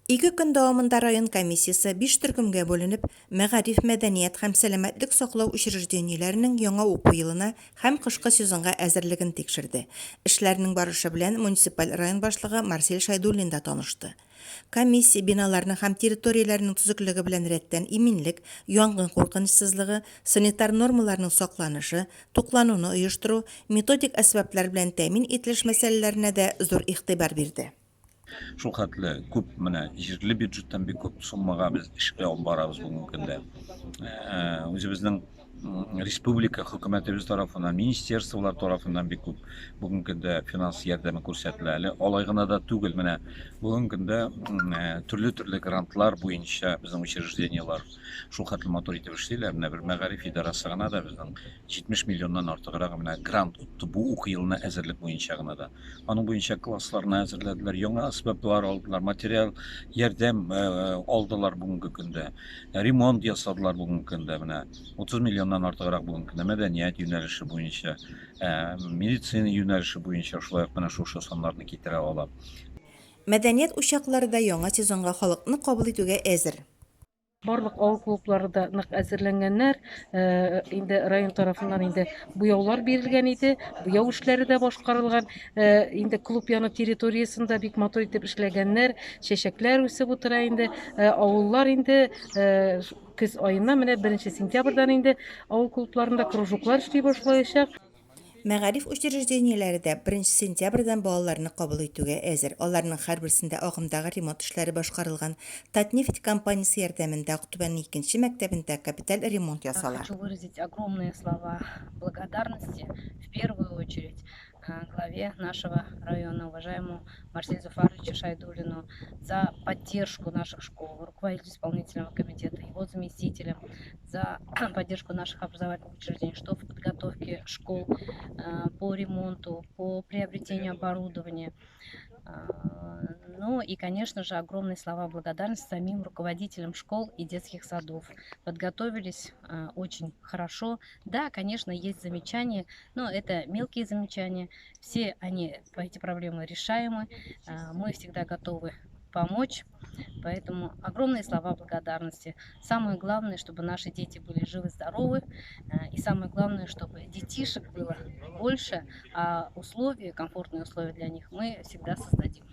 2 көн дәвамында район комиссиясы 5 төркемгә бүленеп, мәгариф, мәдәният һәм сәламәтлек саклау учреждениеләренең яңа уку елына һәм кышкы сезонга әзерлеген тикшерде. Эшләрнең барышы белән муниципаль район башлыгы Марсель Шайдуллин да танышты. Комиссия биналарның һәм территорияләрнең төзеклеге белән рәттән иминлек, янгын куркынычсызлыгы, санитар нормаларның сакланышы, туклануны оештыру, методик әсбаплар белән тәэмин ителеш мәсьәләләренә дә зур игътибар бирде. Шул хәтле күп менә җирле бюджеттан бик күп суммага без эшкә алып барабыз бүгенге көндә. Үзебезнең республика хөкүмәтебез тарафыннан, министерстволар тарафыннан бик күп бүгенге көндә финанс ярдәме күрсәтелә. Әле алай гына да түгел, менә бүгенге көндә төрле грантлар буенча безнең учреждениелар шул хәтле матур итеп эшлиләр. Менә бер мәгариф идарасы гына да безнең 70 миллионнан артыграк менә грант утты бу уку елына әзерлек буенча гына да. Аның буенча классларны әзерләделәр, яңа әсбаплар алдылар, материал ярдәм алдылар бүгенге көндә. Ремонт ясадылар бүгенге көндә. Менә 30 миллионнан артыграк бүгенге көндә мәдәният юнәлеше буенча, медицина юнәлеше буенча шулай ук менә шушы саннарны китерә алам. Мәдәният учаклары да яңа сезонга халыкны кабул итүгә әзер. Барлык авыл клублары да нык әзерләнгәннәр. Инде район тарафыннан инде буяулар бирелгән иде. Буяу эшләре дә башкарылган. Инде клуб яны территориясендә бик матур итеп эшләгәннәр. Чәчәкләр үсеп утыра инде. Авыллар инде көз аена менә 1 сентябрьдән инде авыл клубларында кружоклар эшли башлаячак. Мәгариф учреждениеләре дә 1 сентябрьдән балаларны кабул итүгә әзер. Аларның һәрберсендә агымдагы ремонт эшләре башкарылган. Татнефть компаниясе ярдәмендә Актүбәнең 2нче мәктәбендә капиталь ремонт ясала. Хочу выразить огромные слова благодарности, в первую очередь, главе нашего района, уважаемому Марселю Зуфаровичу Шайдуллину, за поддержку наших школ, руководителю исполнительного комитета, его заместителям, за поддержку наших образовательных учреждений, что в подготовке школ по ремонту, по приобретению оборудования. Ну и, конечно же, огромные слова благодарности самим руководителям школ и детских садов. Подготовились очень хорошо. Да, конечно, есть замечания, но это мелкие замечания. Все они, эти проблемы решаемы. Мы всегда готовы помочь. Поэтому огромные слова благодарности. Самое главное, чтобы наши дети были живы-здоровы. И самое главное, чтобы детишек было больше, а условия, комфортные условия для них мы всегда создадим.